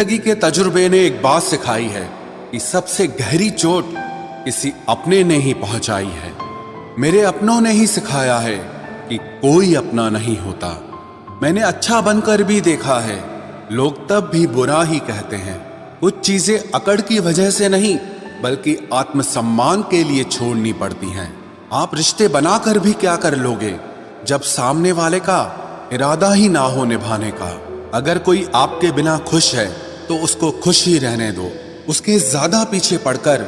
जिंदगी के तजुर्बे ने एक बात सिखाई है कि सबसे गहरी चोट किसी अपने ने ही पहुंचाई है। मेरे अपनों ने ही सिखाया है कि कोई अपना नहीं होता। मैंने अच्छा बनकर भी देखा है, लोग तब भी बुरा ही कहते हैं। कुछ चीजें अकड़ की वजह से नहीं बल्कि आत्मसम्मान के लिए छोड़नी पड़ती हैं। आप रिश्ते बनाकर भी क्या कर लोगे जब सामने वाले का इरादा ही ना हो निभाने का। अगर कोई आपके बिना खुश है तो उसको खुश ही रहने दो। उसके ज्यादा पीछे पड़कर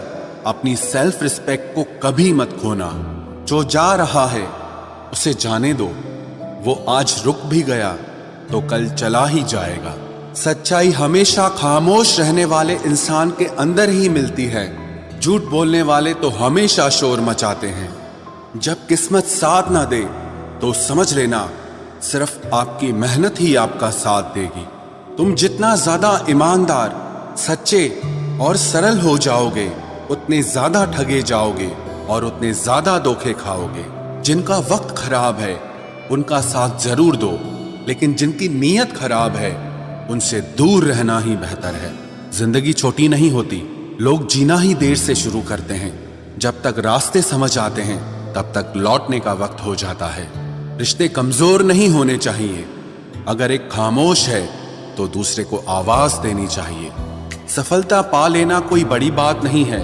अपनी सेल्फ रिस्पेक्ट को कभी मत खोना। जो जा रहा है उसे जाने दो, वो आज रुक भी गया तो कल चला ही जाएगा। सच्चाई हमेशा खामोश रहने वाले इंसान के अंदर ही मिलती है। झूठ बोलने वाले तो हमेशा शोर मचाते हैं। जब किस्मत साथ ना दे तो समझ लेना सिर्फ आपकी मेहनत ही आपका साथ देगी। तुम जितना ज्यादा ईमानदार, सच्चे और सरल हो जाओगे उतने ज्यादा ठगे जाओगे और उतने ज्यादा धोखे खाओगे। जिनका वक्त खराब है उनका साथ जरूर दो, लेकिन जिनकी नीयत खराब है उनसे दूर रहना ही बेहतर है। जिंदगी छोटी नहीं होती, लोग जीना ही देर से शुरू करते हैं। जब तक रास्ते समझ आते हैं तब तक लौटने का वक्त हो जाता है। रिश्ते कमजोर नहीं होने चाहिए। अगर एक खामोश है तो दूसरे को आवाज देनी चाहिए। सफलता पा लेना कोई बड़ी बात नहीं है,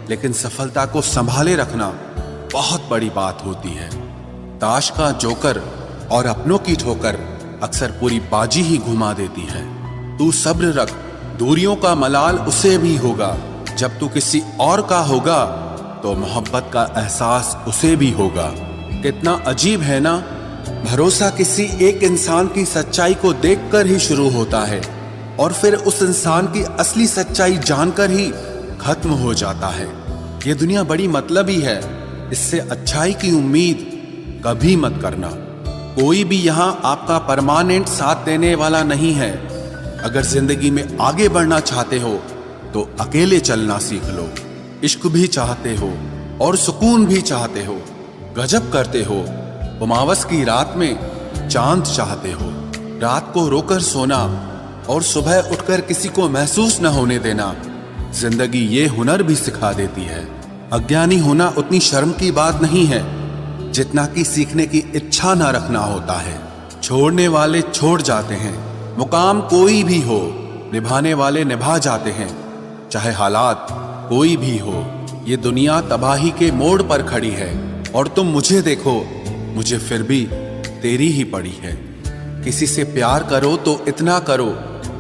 लेकिन सफलता को संभाले रखना बहुत बड़ी बात होती है। ताश का जोकर और अपनों की ठोकर अक्सर पूरी बाजी ही घुमा देती है। तू सब्र रख, दूरियों का मलाल उसे भी होगा। जब तू किसी और का होगा तो मोहब्बत का एहसास उसे भी होगा। कितना अजीब है ना, भरोसा किसी एक इंसान की सच्चाई को देखकर ही शुरू होता है और फिर उस इंसान की असली सच्चाई जानकर ही खत्म हो जाता है। ये दुनिया बड़ी मतलबी है, इससे अच्छाई की उम्मीद कभी मत करना। कोई भी यहाँ आपका परमानेंट साथ देने वाला नहीं है। अगर जिंदगी में आगे बढ़ना चाहते हो तो अकेले चलना सीख लो। इश्क भी चाहते हो और सुकून भी चाहते हो, गजब करते हो। उमावस की रात में चांद चाहते हो। रात को रोकर सोना और सुबह उठकर किसी को महसूस न होने देना जिंदगी ये हुनर भी सिखा देती है। अज्ञानी होना उतनी शर्म की बात नहीं है जितना कि सीखने की इच्छा ना रखना होता है। छोड़ने वाले छोड़ जाते हैं, मुकाम कोई भी हो, निभाने वाले निभा जाते हैं। चाहे हालात कोई भी हो, ये दुनिया तबाही के मोड़ पर खड़ी है और तुम मुझे देखो, मुझे फिर भी तेरी ही पड़ी है। किसी से प्यार करो तो इतना करो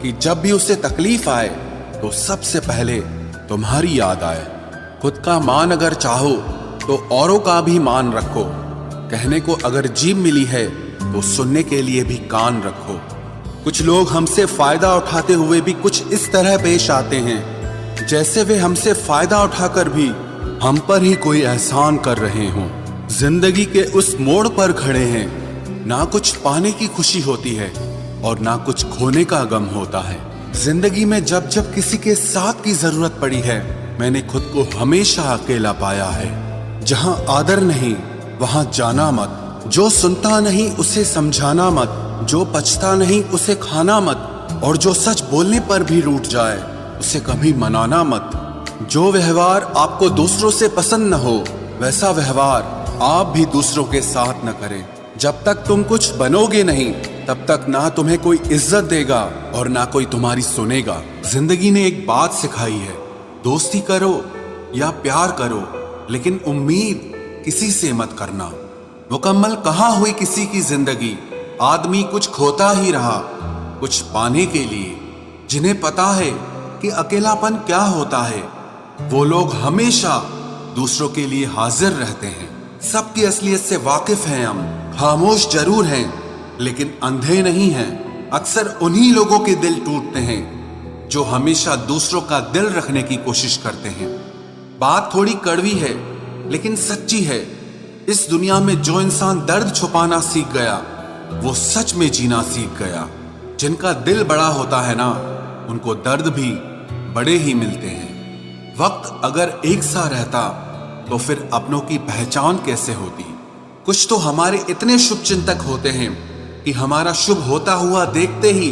कि जब भी उसे तकलीफ आए तो सबसे पहले तुम्हारी याद आए। खुद का मान अगर चाहो तो औरों का भी मान रखो। कहने को अगर जीभ मिली है तो सुनने के लिए भी कान रखो। कुछ लोग हमसे फायदा उठाते हुए भी कुछ इस तरह पेश आते हैं जैसे वे हमसे फायदा उठाकर भी हम पर ही कोई एहसान कर रहे हों। जिंदगी के उस मोड़ पर खड़े हैं, ना कुछ पाने की खुशी होती है और ना कुछ खोने का गम होता है। जिंदगी में जब जब किसी के साथ की जरूरत पड़ी है मैंने खुद को हमेशा अकेला पाया है। जहां आदर नहीं वहां जाना मत। जो सुनता नहीं उसे समझाना मत। जो पछता नहीं उसे खाना मत। और जो सच बोलने पर भी रूठ जाए उसे कभी मनाना मत। जो व्यवहार आपको दूसरों से पसंद न हो वैसा व्यवहार आप भी दूसरों के साथ न करें। जब तक तुम कुछ बनोगे नहीं तब तक ना तुम्हें कोई इज्जत देगा और ना कोई तुम्हारी सुनेगा। जिंदगी ने एक बात सिखाई है, दोस्ती करो या प्यार करो लेकिन उम्मीद किसी से मत करना। मुकम्मल कहाँ हुई किसी की जिंदगी, आदमी कुछ खोता ही रहा कुछ पाने के लिए। जिन्हें पता है कि अकेलापन क्या होता है वो लोग हमेशा दूसरों के लिए हाजिर रहते हैं। सबकी असलियत से वाकिफ हैं हम, खामोश जरूर हैं लेकिन अंधे नहीं हैं। अक्सर उन्हीं लोगों के दिल टूटते हैं जो हमेशा दूसरों का दिल रखने की कोशिश करते हैं। बात थोड़ी कड़वी है लेकिन सच्ची है। इस दुनिया में जो इंसान दर्द छुपाना सीख गया वो सच में जीना सीख गया। जिनका दिल बड़ा होता है ना उनको दर्द भी बड़े ही मिलते हैं। वक्त अगर एक सा रहता तो फिर अपनों की पहचान कैसे होती। कुछ तो हमारे इतने शुभ चिंतक होते हैं कि हमारा शुभ होता हुआ देखते ही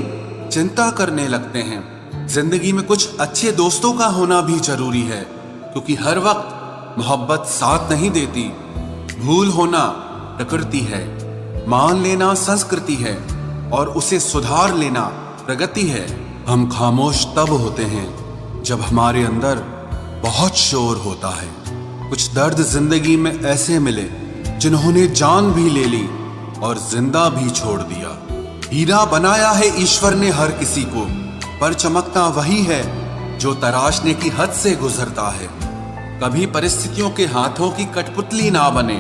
चिंता करने लगते हैं। जिंदगी में कुछ अच्छे दोस्तों का होना भी जरूरी है, क्योंकि हर वक्त मोहब्बत साथ नहीं देती। भूल होना प्रकृति है, मान लेना संस्कृति है और उसे सुधार लेना प्रगति है। हम खामोश तब होते हैं जब हमारे अंदर बहुत शोर होता है। कुछ दर्द जिंदगी में ऐसे मिले जिन्होंने जान भी ले ली और जिंदा भी छोड़ दिया। हीरा बनाया है ईश्वर ने हर किसी को, पर चमकता वही है जो तराशने की हद से गुजरता है। कभी परिस्थितियों के हाथों की कठपुतली ना बने,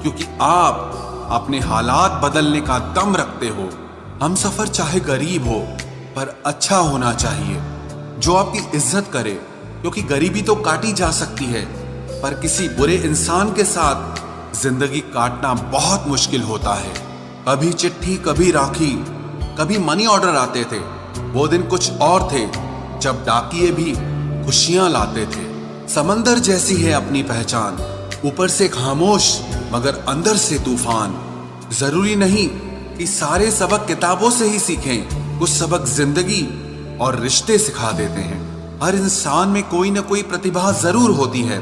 क्योंकि आप अपने हालात बदलने का दम रखते हो। हम सफर चाहे गरीब हो पर अच्छा होना चाहिए, जो आपकी इज्जत करे, क्योंकि गरीबी तो काटी जा सकती है पर किसी बुरे इंसान के साथ जिंदगी काटना बहुत मुश्किल होता है। कभी चिट्ठी, कभी राखी, कभी मनी ऑर्डर आते थे। वो दिन कुछ और थे जब डाकिये भी खुशियां लाते थे। समंदर जैसी है अपनी पहचान, ऊपर से खामोश मगर अंदर से तूफान। जरूरी नहीं कि सारे सबक किताबों से ही सीखें, कुछ सबक जिंदगी और रिश्ते सिखा देते हैं। हर इंसान में कोई ना कोई प्रतिभा जरूर होती है,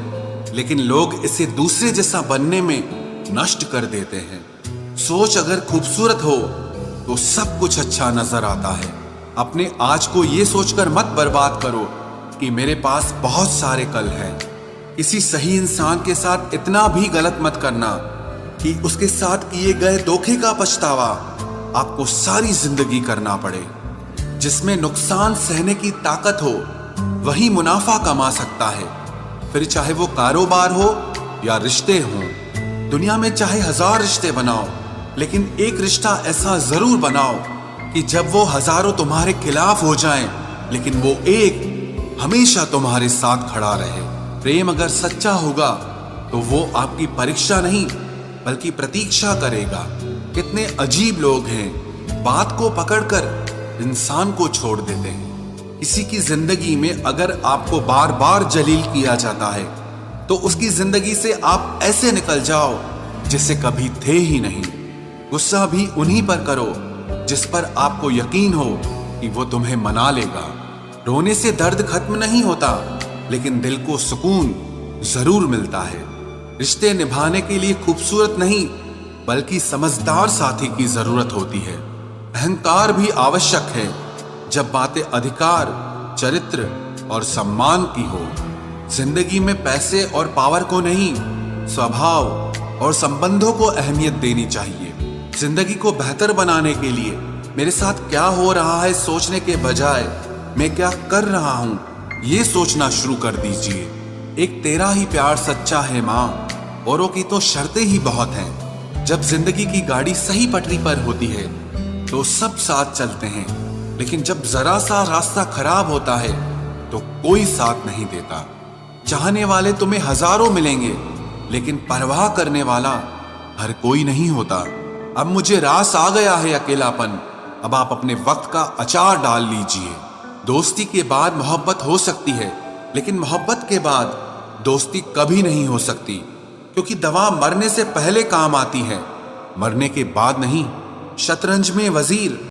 लेकिन लोग इसे दूसरे जैसा बनने में नष्ट कर देते हैं। सोच अगर खूबसूरत हो तो सब कुछ अच्छा नजर आता है। अपने आज को ये सोचकर मत बर्बाद करो कि मेरे पास बहुत सारे कल हैं। किसी सही इंसान के साथ इतना भी गलत मत करना कि उसके साथ किए गए धोखे का पछतावा आपको सारी जिंदगी करना पड़े। जिसमें नुकसान सहने की ताकत हो वही मुनाफा कमा सकता है, फिर चाहे वो कारोबार हो या रिश्ते हों। दुनिया में चाहे 1000 रिश्ते बनाओ, लेकिन एक रिश्ता ऐसा जरूर बनाओ कि जब वो हजारों तुम्हारे खिलाफ हो जाएं, लेकिन वो एक हमेशा तुम्हारे साथ खड़ा रहे। प्रेम अगर सच्चा होगा तो वो आपकी परीक्षा नहीं बल्कि प्रतीक्षा करेगा। कितने अजीब लोग हैं, बात को पकड़कर इंसान को छोड़ देते हैं। किसी की जिंदगी में अगर आपको बार बार जलील किया जाता है तो उसकी जिंदगी से आप ऐसे निकल जाओ जिसे कभी थे ही नहीं। गुस्सा भी उन्हीं पर करो जिस पर आपको यकीन हो कि वो तुम्हें मना लेगा। रोने से दर्द खत्म नहीं होता, लेकिन दिल को सुकून जरूर मिलता है। रिश्ते निभाने के लिए खूबसूरत नहीं बल्कि समझदार साथी की जरूरत होती है। अहंकार भी आवश्यक है जब बातें अधिकार, चरित्र और सम्मान की हो। जिंदगी में पैसे और पावर को नहीं, स्वभाव और संबंधों को अहमियत देनी चाहिए। जिंदगी को बेहतर बनाने के लिए मेरे साथ क्या हो रहा है सोचने के बजाय मैं क्या कर रहा हूं ये सोचना शुरू कर दीजिए। एक तेरा ही प्यार सच्चा है माँ, औरों की तो शर्तें ही बहुत हैं। जब जिंदगी की गाड़ी सही पटरी पर होती है तो सब साथ चलते हैं, लेकिन जब जरा सा रास्ता खराब होता है तो कोई साथ नहीं देता। चाहने वाले तुम्हें हजारों मिलेंगे, लेकिन परवाह करने वाला हर कोई नहीं होता। अब मुझे रास आ गया है अकेलापन, अब आप अपने वक्त का अचार डाल लीजिए। दोस्ती के बाद मोहब्बत हो सकती है, लेकिन मोहब्बत के बाद दोस्ती कभी नहीं हो सकती, क्योंकि दवा मरने से पहले काम आती है, मरने के बाद नहीं। शतरंज में वजीर